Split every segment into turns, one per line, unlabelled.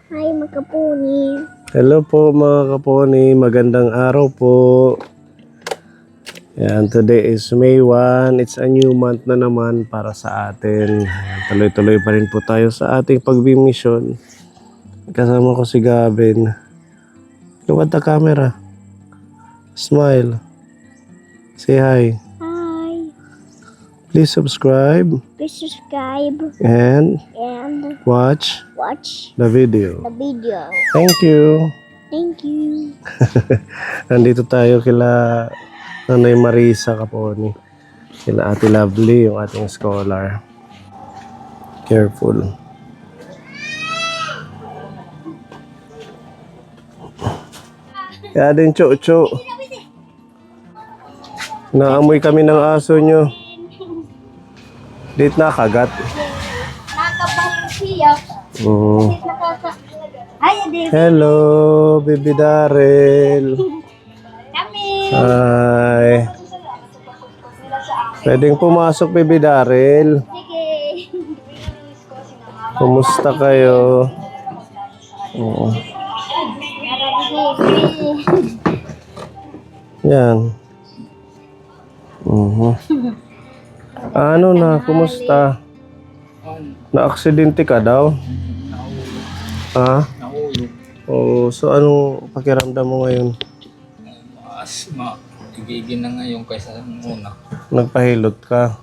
Hi mga kapuni.
Hello po mga kaponi, magandang araw po. Yan, today is May 1. It's a new month na naman para sa atin. Tuloy-tuloy pa rin po tayo sa ating pagbimisyon. Kasama ko si Gavin. Look at the camera. Smile. Say hi.
Hi.
Please subscribe
Please subscribe
and
and
watch
watch
the video.
the video.
Thank you.
Thank you.
Nandito tayo kila Nanay Marisa Kaponi. Kila Ate Lovely, yung ating scholar. Careful. Kaya din, Cho. Naamoy kami ng aso nyo. Dito nakagat.
Nakakabang siya. Hi, Adil.
Hello, Baby Darrell.
Kami.
Hi. Pwedeng pumasok, Baby Darrell.
Sige.
Kumusta kayo? Oo. Yan. Ano na, kumusta? Na-aksidente ka daw? Ha?
Nahulog.
Oo, so anong pakiramdam mo ngayon?
Mas matigigin na ngayon kaysa muna.
Nagpahilot ka?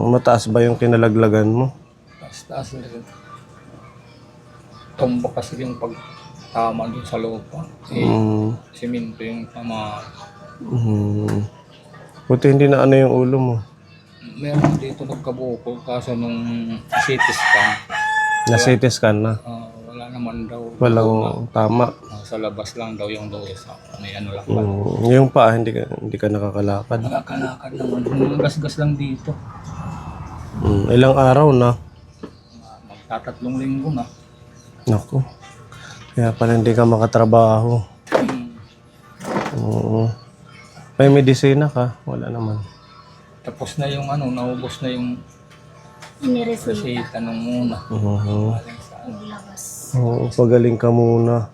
Mataas ba yung kinalaglagan mo?
Taas na rin. Tumba kasi yung pagtama dun sa lupa. Simento yung tama.
Buti hindi na ano yung ulo mo.
Meron dito nagkabukol kaso nung CT scan.
Na-CT scan na?
Wala naman daw.
Walang tama.
Sa labas lang daw yung dois. May ano lang.
Yung paa, hindi ka nakakalakad.
Nakakalakad naman. Gas-gas lang dito.
Ilang araw na?
Magtatatlong linggo na.
Naku. Kaya pala hindi ka makatrabaho. May medisina ka? Wala naman.
Tapos na yung ano, naubos na yung
Iniresita.
resita nung muna.
Oo, pagaling ka muna.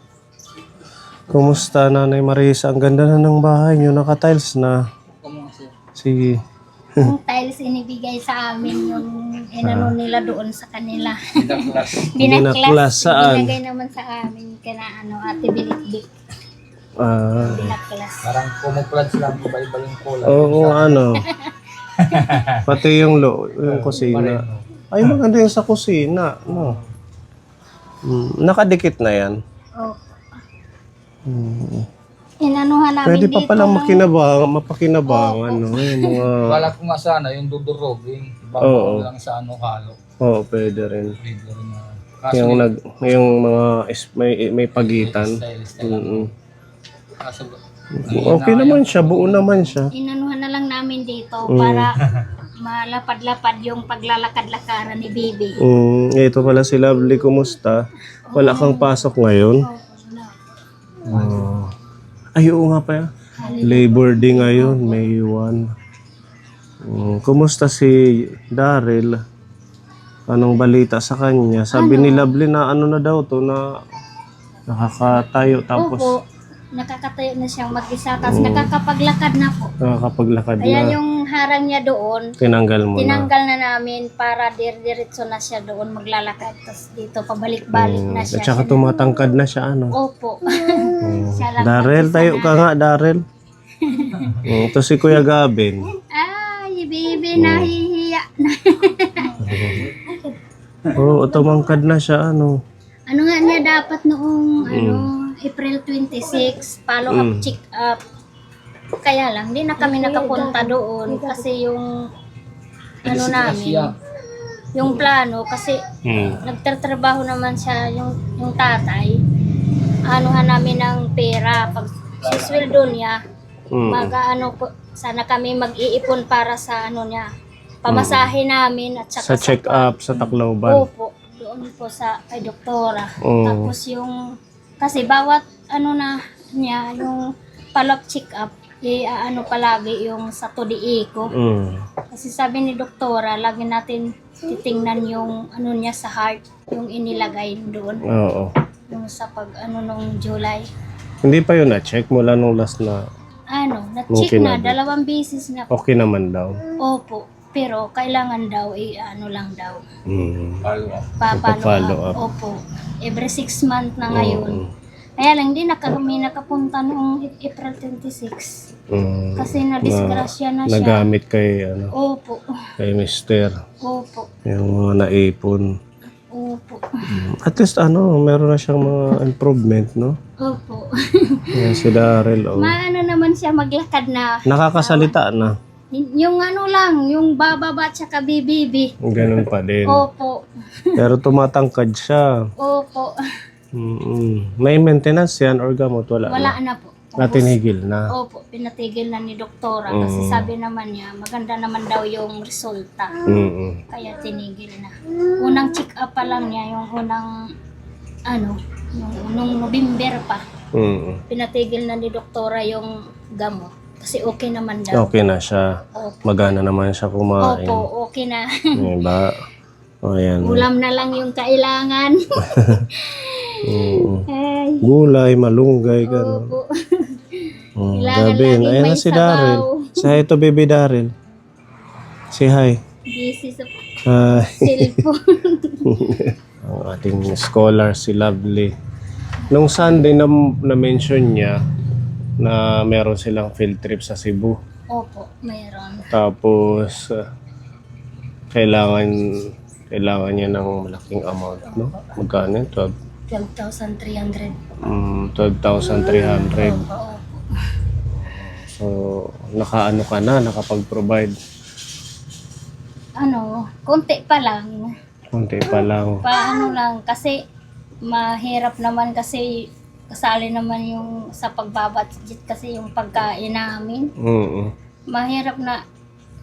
Kumusta, Nanay Marisa? Ang ganda na ng bahay nyo. Naka-tiles na. Sige.
Yung tiles inibigay sa amin yung inano nila doon sa kanila.
Binaklas saan?
Binagay naman sa amin kina Ate Bilikbik. Binaklas.
Parang kumuplad lang, iba-iba yung kulay.
Oo, ano. Pati yung kusina. Ay, maganda yung sa kusina. No. Nakadikit na yan.
Oh. Inanuhan namin
Pwede pa
dito.
palang mapakinabangan. No? Yung mga...
Wala ko nga sana yung dudurogin.
Oo.
Ibang lang sa ano halo.
Oo, pwede rin.
Pwede rin na. Kaso
Yung mga may pagitan.
kaso,
Okay naman siya, buo naman siya.
Inanuhan na lang namin dito para malapad-lapad yung paglalakad-lakaran ni Bibi.
Ito pala si Lovely, kumusta? Wala kang pasok ngayon? Ay, oo nga pa. Labor Day ngayon, May 1. Kumusta si Darrell? Anong balita sa kanya? Sabi ni Lovely na ano na daw to, na nakakatayo tapos
Opo, nakakatayo na siyang mag-isa tapos nakakapaglakad na po.
nakakapaglakad
Kaya
na.
yung harang niya doon,
Tinanggal mo na.
tinanggal na namin para diretso na siya doon maglalakad. Tapos dito pabalik-balik na
At
siya.
saka tumatangkad na siya, ano.
Opo. Siya lang
Darrell,
mag-isa
tayo
na.
ka nga, Darrell. Ito si Kuya Gavin.
Ay, Bibi, nahihiya na.
Tumangkad na siya, ano.
Ano nga niya dapat noong April 26, follow-up check-up. Kaya lang, di na kami nakapunta doon kasi yung ano namin, yung plano kasi nagtatrabaho naman siya yung tatay. Anuhan namin ng pera pag susweldo niya. Sana kami mag-iipon para sa ano niya, pamasahe namin at saka
Sa check-up sa Tacloban.
Opo, doon po sa kay doktora. Tapos yung kasi bawat ano na niya yung follow-up check-up palagi yung sa tudiiko. Kasi sabi ni doktora, lagi natin titingnan yung ano niya sa heart, yung inilagay doon,
Oo.
yung sa pag ano nung July.
Hindi pa yun na-check mula nung last na
Ano, na-check
Okay
na,
na.
2 beses na.
okay naman daw.
Opo, pero kailangan daw, ano lang daw,
Follow up.
papalo
Magpa-follow up.
Opo, every 6 months na ngayon. Kaya lang, hindi na kami nakapunta noong April 26. Kasi na-disgrasya na siya.
Nagamit kay, ano,
Opo,
kay Mister.
opo,
Yung mga naipon.
opo,
At least, meron na siyang mga improvement, no?
opo.
Yan si Daryl, oh.
Maano naman siya maglakad na.
Nakakasalita na.
Yung ano lang, yung bababa tsaka bibibi.
Ganun pa din.
Opo,
Pero tumatangkad siya.
opo.
May maintenance yan or gamot? Wala
Wala
na.
na po.
Natinigil na.
Opo, pinatigil na ni doktora kasi sabi naman niya, maganda naman daw yung resulta. Kaya tinigil na. Unang check up pa lang niya, yung unang, nung November pa, pinatigil na ni doktora yung gamot. Kasi okay naman daw.
Okay na siya.
Opo.
Magana naman siya kumain.
Opo, okay na.
Diba? O yan.
Ulam na lang yung kailangan. Ay,
Gulay, malunggay, gano'n.
opo.
Gabi.
Kailangan laging
Ayan
may
na si Daryl.
sabaw.
Say hi to baby Daryl. Say hi.
Busy sa
Hi.
cellphone.
Ang ating scholar, si Lovely. Nung Sunday na-mention niya na meron silang field trip sa Cebu.
Opo, mayroon.
Tapos, kailangan niya ng malaking amount, no? Magkano yun?
12,300.
12,300.
Opo.
So, nakaano ka na, nakapag-provide.
Konti pa lang.
Kunti pa lang.
Paano lang, kasi mahirap naman kasi kasali naman yung sa pagbabudget kasi yung pagkain namin. Mahirap na,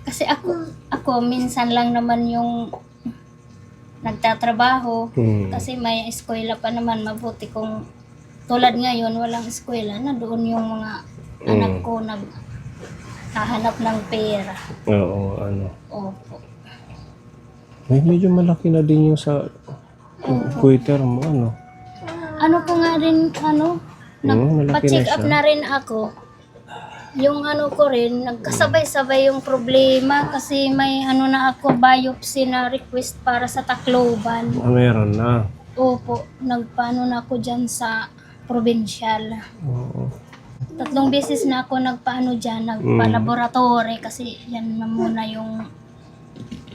kasi ako minsan lang naman yung nagtatrabaho. Kasi may eskwela pa naman, mabuti kung tulad ngayon walang eskwela na doon yung mga anak ko naghahanap ng pera.
Oo,
Opo.
medyo malaki na din yung sa Twitter mo,
Ano ko nga rin,
malaki
nagpa-check
na
up
siya.
na rin ako. Yung ko rin, nagkasabay-sabay yung problema kasi may na ako, biopsy na request para sa Tacloban.
Meron na.
Opo, nagpaano na ako dyan sa provincial.
Oo.
3 beses na ako nagpaano dyan, nagpa-laboratory kasi yan na muna yung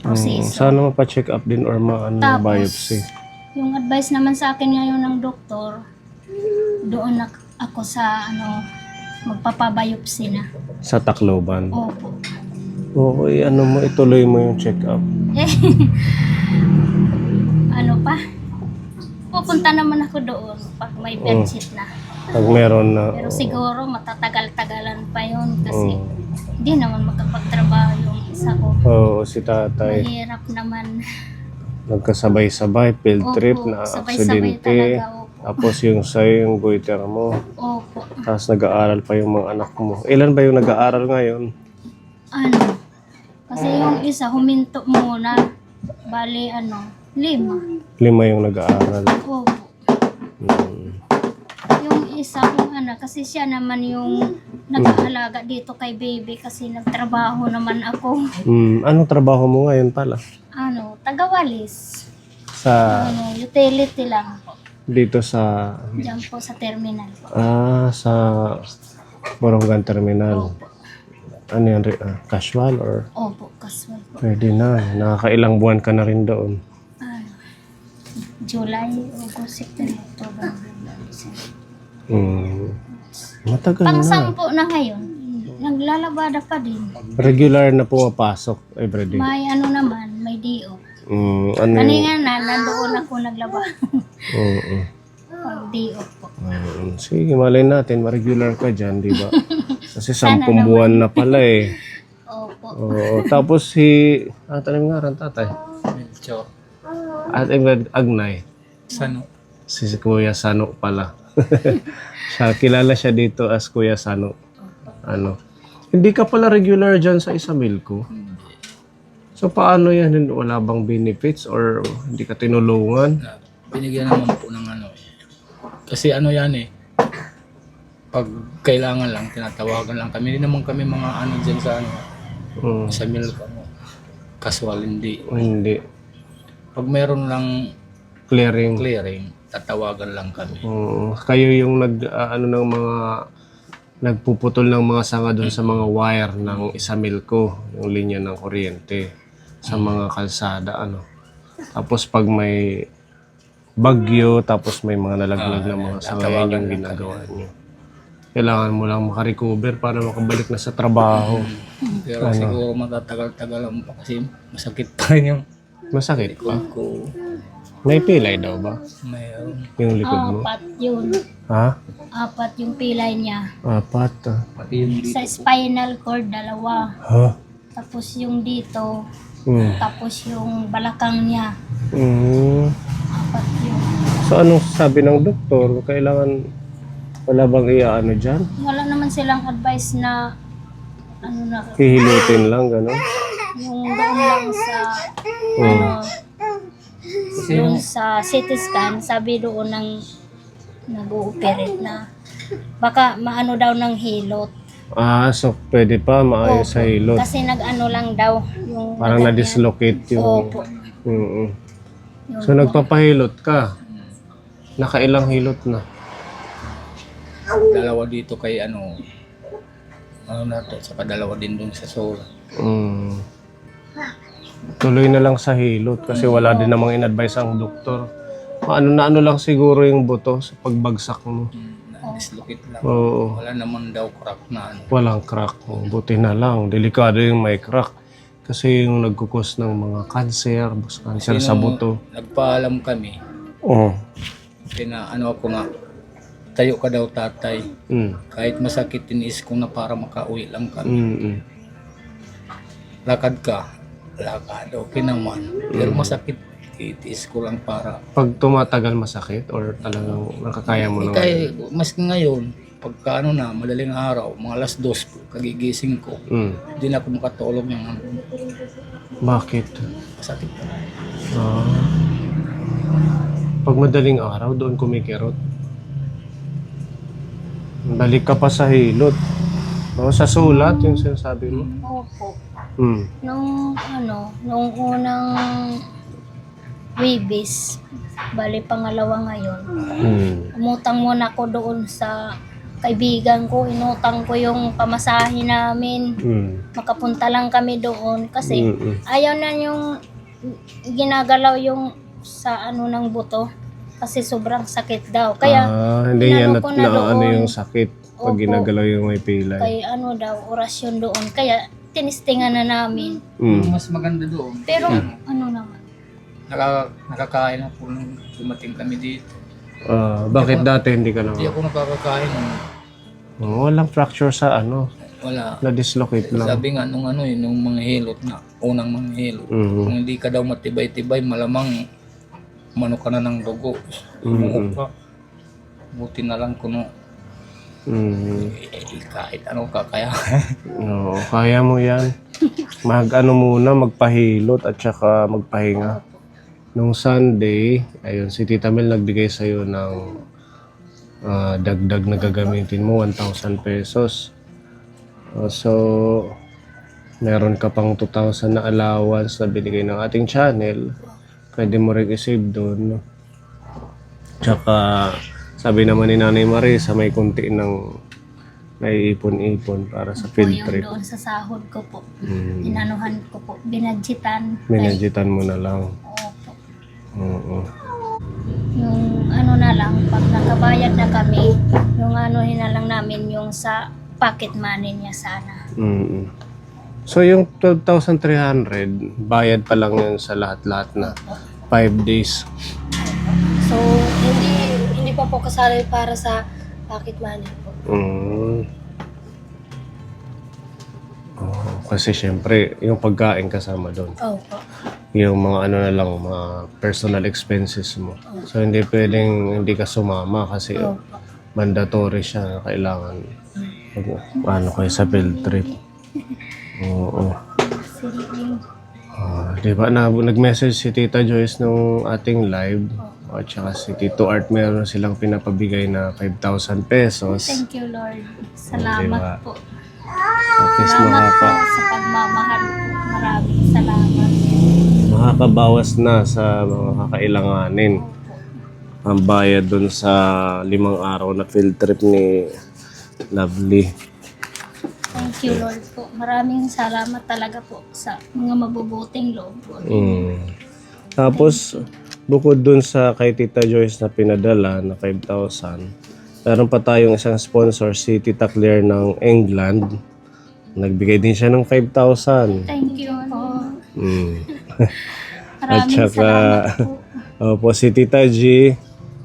proseso.
Sana mapa-check up din or
Tapos,
biopsy.
yung advice naman sa akin ngayon ng doktor, doon ako sa magpapabiopsy na.
Sa Tacloban.
Opo.
Oo, ituloy mo yung check up.
Ano pa? Pupunta naman ako doon pag may bedsheet na.
Pag meron na.
Pero siguro matatagal-tagalan pa yun kasi hindi naman makapagtrabaho yung isa ko.
Oo, si tatay.
Mahirap naman.
Nagkasabay-sabay, field
Opo,
trip na
sabay-sabay
aksidente.
talaga. Opo.
Tapos yung sa'yo, yung goiter mo.
Opo.
Tapos nag-aaral pa yung mga anak mo. Ilan ba yung nag-aaral ngayon?
Kasi yung isa huminto muna. Bali 5.
5 yung nag-aaral.
Opo. Yung isa kong anak, kasi siya naman yung nag-aalaga dito kay baby kasi nagtrabaho naman ako.
Anong trabaho mo ngayon pala?
Tagawalis.
Sa
Utility lang po.
dito sa
Diyan po sa terminal po.
sa Borongan Terminal.
Opo.
Ano yan? Casual or
Opo, casual po.
pwede na. Nakakailang buwan ka na rin doon.
July, August, September, October, November, December.
Matagal na.
Pang-10 na ngayon. Naglalabada pa din.
Regular na pumapasok everyday.
May naman, may DO.
Ano
Kanina nandoon ako naglaba.
Oo.
Pag DO po.
Sige, malay natin, ma-regular ka dyan, di ba? Kasi 10
Sana naman.
buwan na pala eh.
Opo.
Oo. Tapos tanim nga rin tatay.
Medyo.
At Agnay.
Sano?
Si Kuya Sano pala. Kilala siya dito as Kuya Sano. Hindi ka pala regular dyan sa Isamilco? So paano yan? Wala bang benefits or hindi ka tinulungan?
Na binigyan naman po ng ano. Kasi ano yan eh. Pag kailangan lang, tinatawagan lang kami. Hindi naman kami mga ano dyan sa ano. Sa milk ano. Casual, hindi.
Hindi.
Pag meron lang
Clearing.
tatawagan lang kami.
Kayo yung ano ng mga nagpuputol ng mga sanga doon sa mga wire ng Isamilco, yung linya ng kuryente sa mga kalsada ano. Tapos pag may bagyo, tapos may mga nalaglag na mga sanga, yan yung ginagawa niyo. Kailangan mo lang makarecover para makabalik na sa trabaho.
Pero siguro matatagal-tagal lang pa kasi masakit pa rin yung
Masakit pa.
likod ko.
May pilay daw ba?
Mayroon.
Yung likod mo?
4 yun.
Ha?
4 yung pilay niya.
4.
Pati yung
Sa spinal cord, 2.
Ha?
Tapos yung dito,
Hmm.
tapos yung balakang niya.
Mm.
4 yun.
So anong sabi ng doktor? Kailangan wala bang iaano dyan?
Wala naman silang advice na ano na,
Hihilutin lang, gano'n?
yung doon lang sa ano, doon sa CT scan, sabi doon ng nag-ooperate na baka maano daw ng hilot.
So pwede pa maayos sa hilot.
Kasi nag-ano lang daw yung
Parang
ganyan.
na-dislocate yung...
Opo.
Mm-mm.
Yun
So
po.
nagpapahilot ka? Nakailang hilot na?
dalawa dito kay ano na to, saka dalawa din dun sa soul.
Mm. Tuloy na lang sa hilot kasi wala din namang in-advise ang doktor. Ano na ano lang siguro yung buto sa pagbagsak mo.
Na-dislocate lang.
Oo.
Wala naman daw crack na ano.
Walang crack. Buti na lang. Delikado yung may crack. Kasi yung nagkukos ng mga cancer, cancer sa buto.
Nagpaalam kami,
Oo.
ano ako nga, tayo ka daw tatay. Kahit masakit tiniis ko na para makauwi lang kami.
Mm-mm.
Lakad ka, okay naman. Pero masakit, itiis ko lang para.
Pag tumatagal masakit or talagang nakakaya mo naman?
Kaya, maski ngayon, pagka ano na, madaling araw, mga alas 2, kagigising ko, hindi na ako makatulog yung ano,
Bakit?
masakit pa.
Pag madaling araw, doon kumikirot. Balik ka pa sa hilot. Sa sulat, yung sinasabi mo.
Opo.
Mm.
Nung unang Wibis, bali pangalawa ngayon, umutang muna ako doon sa kaibigan ko, inutang ko yung pamasahe namin. Makapunta lang kami doon kasi ayaw na yung ginagalaw yung sa ano ng buto kasi sobrang sakit daw. Kaya
hindi niya
inano ko na
ano
doon.
yung sakit pag
Opo.
ginagalaw yung may pilay.
kay ano daw, orasyon doon. Kaya tinistingan na namin.
Mas maganda doon.
Pero ano naman,
Nakakain na po nung dumating kami dito.
Bakit dati hindi ka
Hindi
naman?
ako nakakakain.
Walang fracture sa ano.
Wala.
Na-dislocate lang.
Sabi nga nung ano nung mga hilot na, unang mga hilot. Kung hindi ka daw matibay-tibay, malamang umano ka na ng dugo. Umuo ka. Buti na lang kuno. Kahit ano ka, kaya.
No, kaya mo yan. Magpahilot at saka magpahinga. Nung Sunday, ayun, si Tita Mel nagbigay sa'yo ng dagdag na gagamitin mo, 1,000 pesos. So, meron ka pang 2,000 na allowance na binigay ng ating channel. Pwede mo rin i-save doon. Tsaka, sabi naman ni Nanay Marisa, may kunti ng naiipon-ipon para sa field
yung
trip.
doon sa sahod ko po, inanuhan ko po, binadgetan.
Minadjitan mo na lang.
Opo.
Oo.
Yung ano na lang, pag nakabayad na kami, yung anuhin na lang namin yung sa pocket money niya sana.
So yung 12,300, bayad pa lang yun sa lahat-lahat na 5 days.
So, hindi pa po kasali para sa pocket money po.
Kasi syempre, yung pagkain kasama doon.
Opo.
Yung mga ano na lang, mga personal expenses mo. So hindi pwedeng hindi ka sumama kasi mandatory siya na kailangan ano kayo sa field trip. Oo. Di ba nag-message si Tita Joyce nung ating live at saka si Tito Art meron silang pinapabigay na 5,000 pesos.
Thank you, Lord. Salamat
Diba?
po.
At least
Salamat po sa pagmamahal po. Maraming salamat.
makakabawas na sa mga kakailanganin. Ang bayad dun sa 5 araw na field trip ni Lovely.
Thank you, Lord po. Maraming salamat talaga po sa mga mabubuting loob po.
Tapos, bukod dun sa kay Tita Joyce na pinadala na 5,000, meron pa tayong isang sponsor, si Tita Claire ng England. Nagbigay din siya ng 5,000.
Thank you po.
At
Maraming
saka,
salamat po.
opo, si Tita G,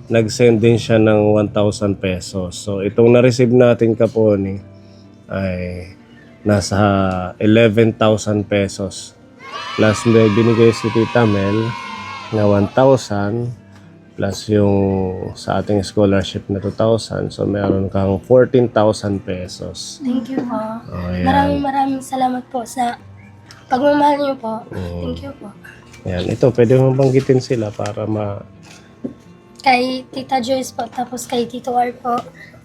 nag-send din siya ng 1,000 pesos. So, itong na-receive natin kaponi ay nasa 11,000 pesos. Plus may binigay si Tita Mel na 1,000 plus yung sa ating scholarship na 2,000. So, meron kang 14,000 pesos.
Thank you po.
Ayan.
Maraming salamat po sa pagmamahal niyo po. Thank you po.
Ayan. Ito, pwede mo banggitin sila para
Kay Tita Joyce po, tapos kay Tito R po,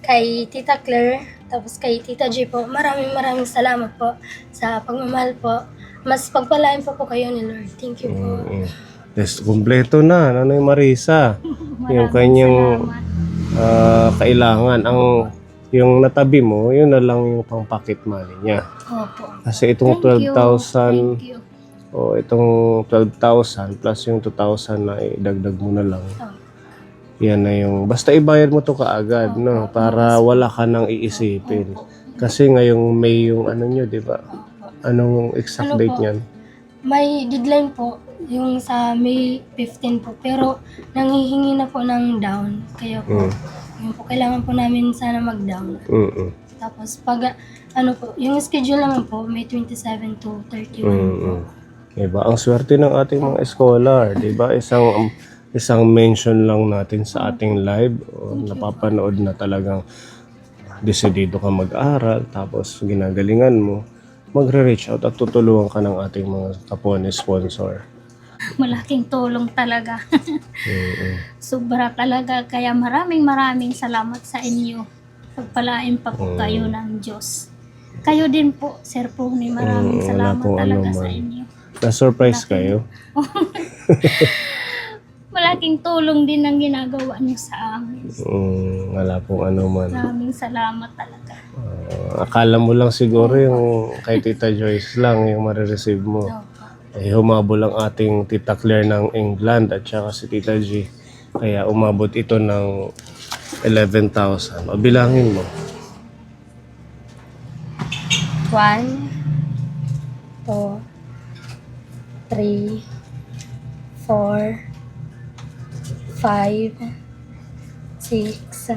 kay Tita Claire, tapos kay Tita G po. Maraming salamat po sa pagmamahal po. Mas pagpalain po kayo ni Lord. Thank you po.
Yes, kumpleto na, Nanay Marisa. Yung
Maraming
kanyang
salamat.
kailangan. Yung natabi mo, yun na lang yung pang pocket money niya.
Opo.
Kasi itong
Thank you.
12,000,
Thank you.
o itong 12,000 plus yung 2,000 na idagdag mo na lang. Yan na yung, basta ibayad mo to kaagad, no? Para wala ka nang iisipin. Kasi ngayong May yung ano nyo, di ba? Anong exact
Ano
date
po?
niyan?
May deadline po, yung sa May 15 po. Pero nanghihingi na po ng down. Kaya po, yun po, kailangan po namin sana mag-down. Tapos pag, yung schedule naman po, May 27 to 31 po.
Diba? Ang swerte ng ating mga scholar, diba? Isang mention lang natin sa ating live. O, napapanood na talagang desidido ka mag-aral, tapos ginagalingan mo, magre-reach out at tutulungan ka ng ating mga kapwa sponsor.
Malaking tulong talaga. Sobra talaga. Kaya maraming salamat sa inyo. Pagpalain pa po kayo ng Diyos. Kayo din po, Sir Pony. Maraming
wala
salamat
pong
talaga
anuman.
sa inyo.
Na-surprise kayo?
Malaking tulong din ang ginagawa niyo sa amin.
Wala pong anuman.
Maraming salamat talaga.
Akala mo lang siguro yung kay Tita Joyce lang yung marireceive mo. Eh, humabol ang ating Tita Claire ng England at saka si Tita G. Kaya umabot ito ng 11,000. O bilangin mo.
1, 2, 3, 4, 5, 6,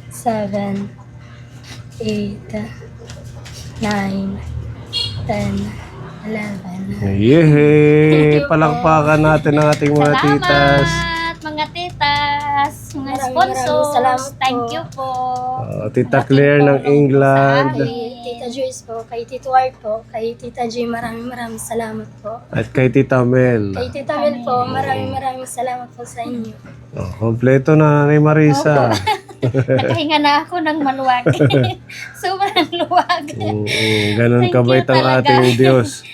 7, 8, 9, 10, 11.
Yehey! Palakpakan natin ang ating mga titas.
Salamat mga titas, mga
Maraming
sponsors.
salamat po.
Thank you po.
Tita Claire ng England.
Kay Tita Joyce po, kay Tito Art po, kay Tita J, maraming salamat po.
At kay Tita Mel.
Kay Tita Mel po, maraming salamat po sa inyo.
Kompleto na, Nanay Marisa.
Nakahinga na ako ng maluwag. Sobrang luwag.
Ganun
Thank
kabait
you
ang
talaga.
ating Diyos.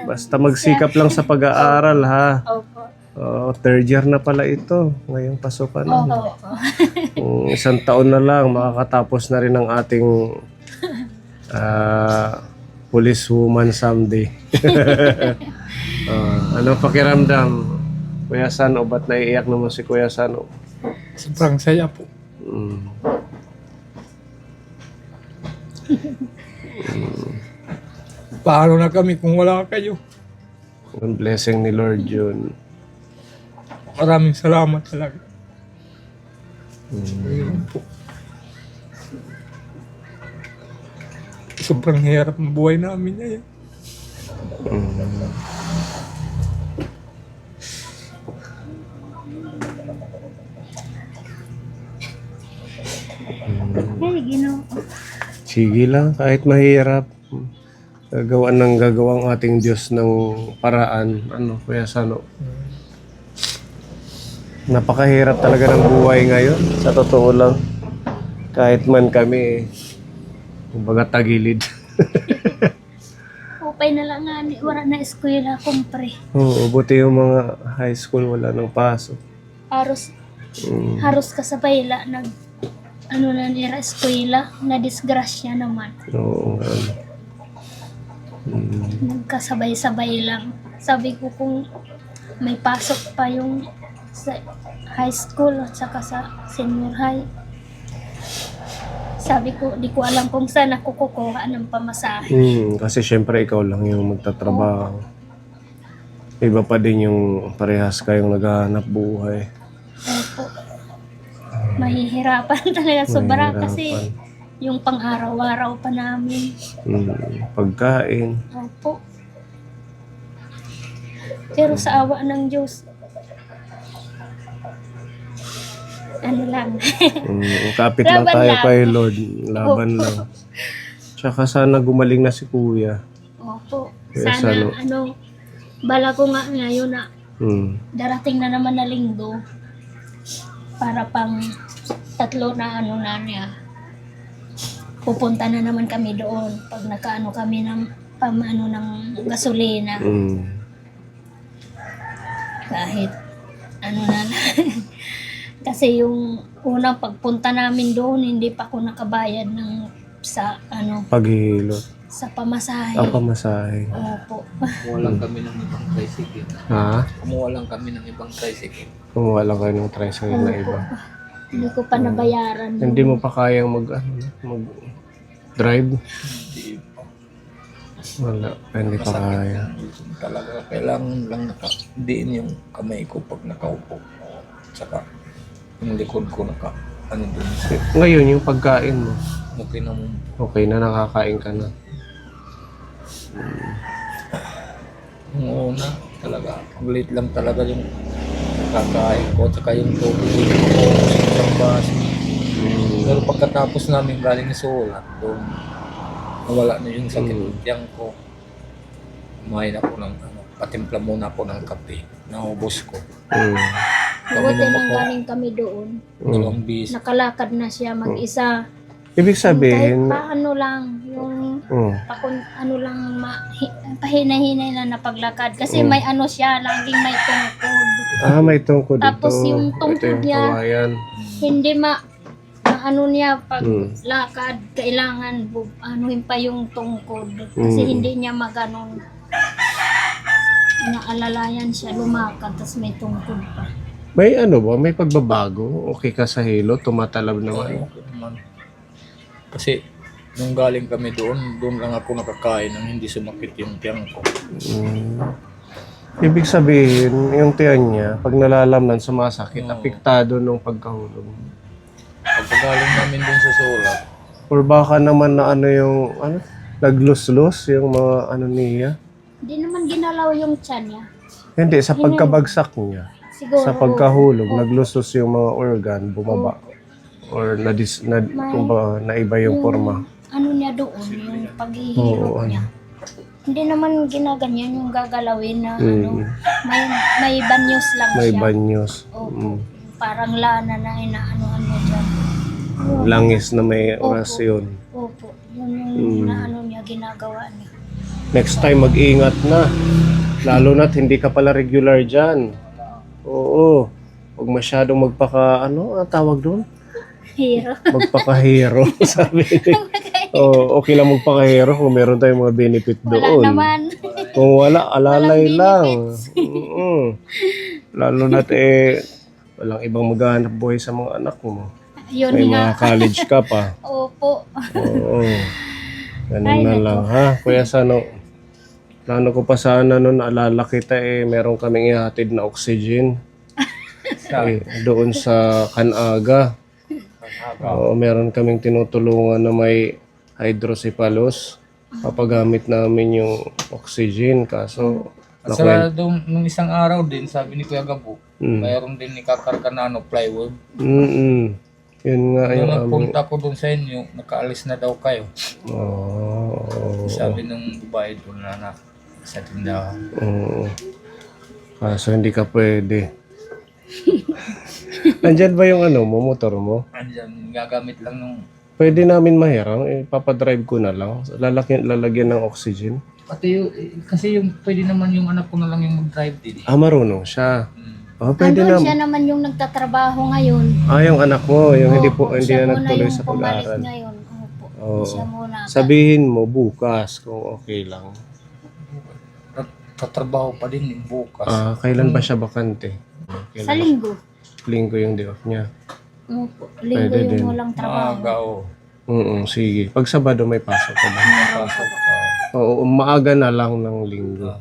Basta magsikap lang sa pag-aaral, ha?
Opo.
Third year na pala ito. Ngayong pasukan na.
Opo.
1 taon na lang, makakatapos na rin ang ating police woman someday. Anong pakiramdam? Kuya Sano, ba't naiiyak naman si Kuya Sano?
Sobrang saya po. Paano na kami kung wala kayo?
Ang blessing ni Lord yun.
Maraming salamat talaga. Ayun po. Sobrang hirap ang buhay namin ngayon.
Hey, Ginoo.
Sige lang, kahit mahirap. gagawang ating Diyos ng paraan. Ano, Kuya Sano? Napakahirap talaga ng buhay ngayon. Sa totoo lang. Kahit man kami, kumbaga tagilid.
Upay na lang nga, wala na eskwela, kumpre.
Oo, buti yung mga high school wala nang pasok.
Haros kasabay la, ano na nila eskwela, na disgrasya naman.
Oo,
Nagkasabay-sabay lang. Sabi ko kung may pasok pa yung sa high school at saka sa senior high. Sabi ko, di ko alam kung saan ako kukuha ng pamasahe.
Kasi syempre ikaw lang yung magtatrabaho. Iba pa din yung parehas kayong naghahanap buhay.
Opo. Mahihirapan talaga sobra kasi yung pang-araw-araw pa namin.
Pagkain.
Opo. Pero sa awa ng Diyos, ano lang.
Kapit lang
Laban
tayo
lang.
kay Lord. Laban lang. Tsaka sana gumaling na si Kuya.
Opo.
Kaya
Sana, bala ko nga ngayon na darating na naman na linggo para pang 3 na na niya. Pupunta na naman kami doon pag nakaano kami ng ng gasolina. Kahit na lang. Kasi yung unang pagpunta namin doon, hindi pa ako nakabayad ng
Paghihilot.
sa pamasahe.
Pamasahe.
Opo.
Kumuha lang kami ng ibang tricycle.
Ha?
Kumuha lang kami ng ibang tricycle.
Kumuha lang kayo ng tricycle na iba.
Hindi ko pa nabayaran.
Hindi mo pa kayang drive?
Hindi pa.
Wala. Hindi pa kaya.
Talaga, kailangan lang diin yung kamay ko pag nakaupo. Tsaka yung likod ko doon.
Ngayon, yung pagkain mo,
Okay na mo.
okay na, nakakain ka na.
Yung una, talaga, late lang talaga yung kakain ko, tsaka yung tubig ko sa isang baso. Pero pagkatapos namin galing sa ulat, doon, nawala na yung sakit ng tiyan ko. Kumain ako ng, patimpla muna ako ng kape, naubos ko.
Buti nang galing kami doon.
Dalawang bis.
Nakalakad na siya mag-isa.
Ibig sabihin,
Kahit paano lang, yung pahinay-hinay na napaglakad. Kasi may siya, laging may tungkod.
may tungkod ito.
Tapos yung tungkod
Ito yung
niya,
kawayan.
hindi niya pag lakad, kailangan anuhin pa yung tungkod. Kasi hindi niya maganon. Naalalayan siya, lumakad, tapos may tungkod pa.
May ba? May pagbabago? Okay ka sa hilo? Tumatalab naman?
Okay naman. Kasi nung galing kami doon lang ako nakakain nang hindi sumakit yung tiyan ko.
Ibig sabihin, yung tiyan niya, pag nalalamnan, sumasakit, apektado nung pagkahulog.
Pag galing namin doon sa sulat,
Or baka naman na naglus-lus yung mga niya.
Hindi naman ginalaw yung tiyan niya.
Hindi, sa pagkabagsak niya.
Siguro.
Sa pagkahulog, naglus-lus yung mga organ, bumaba. Or naiba yung forma.
Niya doon, yung paghihilot niya. Hindi naman ginaganyan yung gagalawin na may banyos lang
May
siya.
banyos.
Opo. Parang lana na inaanoan mo dyan.
Langis na may orasyon.
Opo. Yun yung niya, ginagawa niya.
Next time, mag-ingat na. Lalo na't hindi ka pala regular dyan. Oo. Huwag masyadong ang tawag doon?
Hero.
Magpakahero, sabi niya. Okay lang magpakahero kung meron tayong mga benefit
Wala
doon.
naman.
Kung wala, alalay lang. Lalo na't walang ibang maghahanap buhay sa mga anak mo.
Yun
May
nga.
mga college ka pa.
Opo.
Oo. Ganun na lang ha. Kuya Sano, plano ko pa sana nun, alala kita meron kaming ihatid na oxygen. Doon sa Canaga. Oo, meron kaming tinutulungan na may hydrocephalus. Papagamit namin yung oxygen. Kaso,
at saka nung isang araw din, sabi ni Kuya Gabo, mayroon din ikakarga na plywood.
Yun nga yung
Nung
aming...
nagpunta ko doon sa inyo, nakaalis na daw kayo.
Oo.
Sabi nung babae doon na sa tindahan.
Oo. Kaso hindi ka pwede. Andyan ba yung ano mo, motor mo?
Andyan, gagamit lang nung...
Pwede namin mahirang, ipapadrive ko na lang. Lalagyan ng oxygen.
Pati yung, kasi yung pwede naman yung anak ko na lang yung mag-drive din.
Ah, marunong siya. Oh, pwede
Andun
na.
siya naman yung nagtatrabaho ngayon.
Ah, yung anak mo, yung hindi
Opo,
na
siya muna
nagtuloy
yung
sa
pumalit
pag-aaral.
ngayon. Opo,
Oo.
siya muna.
Sabihin mo bukas kung okay lang.
Tatrabaho pa din yung bukas.
Ah, kailan ba siya bakante?
Sa linggo.
Linggo yung day off niya.
Opo, linggo
Pwede
yung
din.
walang trabaho.
Maaga o.
Sige. Pag Sabado may pasok ka ba?
Pasok.
Oo, maaga na lang ng linggo.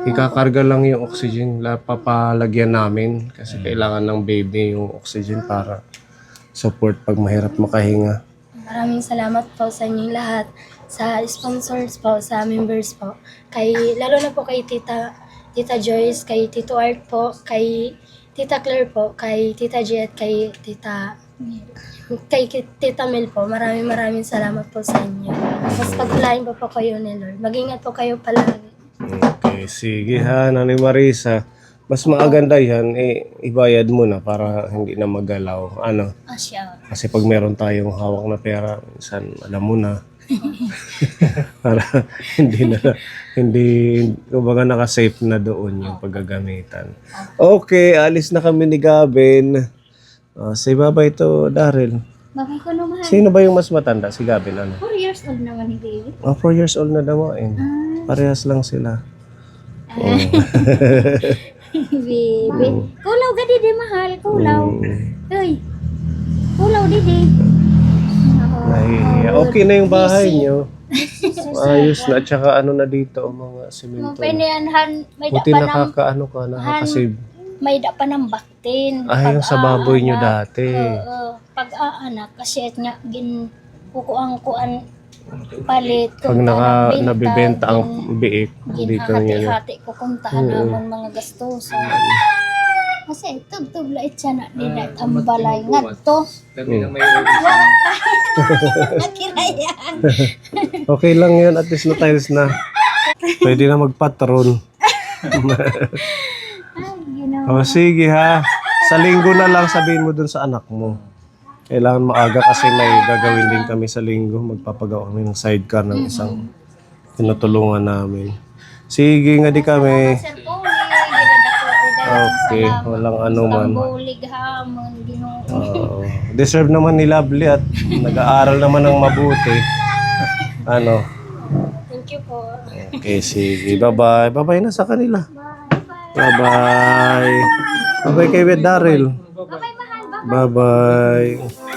Ikakarga lang yung oxygen, papalagyan namin kasi kailangan ng baby yung oxygen para support pag mahirap makahinga.
Maraming salamat po sa inyong lahat, sa sponsors po, sa members po, kay lalo na po kay Tita Joyce, kay Tito Art po, kay Tita Claire po, kay Tita Jet, kay Tita Mel po. Maraming salamat po sa inyo. Mas pagpalain po kayo ni Lord. Mag-ingat po kayo palagi.
Okay, sige ha, Nanay Marisa. Mas maganda yan, ibayad mo na para hindi na magalaw. Ano?
Siya.
Kasi pag meron tayong hawak na pera, minsan alam mo na. Para hindi, kumbaga naka-safe na doon yung paggagamitan. Okay, alis na kami ni Gavin. Say bye-bye to Daryl.
Bakit ko naman?
Sino ba yung mas matanda? Si Gavin, ano?
4 years old naman ni baby.
4 years old na daw. Parehas lang sila.
Baby. Kulaw ka didi, mahal. Kulaw. Uy. Kulaw didi.
Nahihiya. Okay na yung bahay nyo. Ayos na. At saka ano na dito, mga simento.
Pinianhan, may da
Buti
pa ng,
nakakaano ka, nakakasave.
may da pa ng baktin.
Ay, yung sa baboy nyo dati.
Oo. Pag-aanak, kasi at nga, kukuan palit.
Pag nabibenta ang biik, dito nyo na.
Ginhati-hati ko kuntahan namon mga gastuso. Kasi tugtug-lait siya na nila tambalay ngadto.
Dami na may
Nakirayan.
Okay lang yun, at least na tiles na. Pwede na magpatron.
Ay, ginawa.
Sige ha. Sa linggo na lang sabihin mo dun sa anak mo. Kailangan maaga kasi may gagawin din kami sa linggo. Magpapagawa kami ng sidecar ng isang tinutulungan namin. Sige nga di kami.
Sir Poli, ginadako.
Okay, walang anuman.
Bulig hamon, ginoo.
Deserve naman ni Lovely at nag-aaral naman ng mabuti. Ano?
Thank you po.
Okay, sige. Bye-bye. Bye-bye na sa kanila. Bye-bye. Bye-bye kay Daryl.
Bye-bye, mahal.
Bye-bye.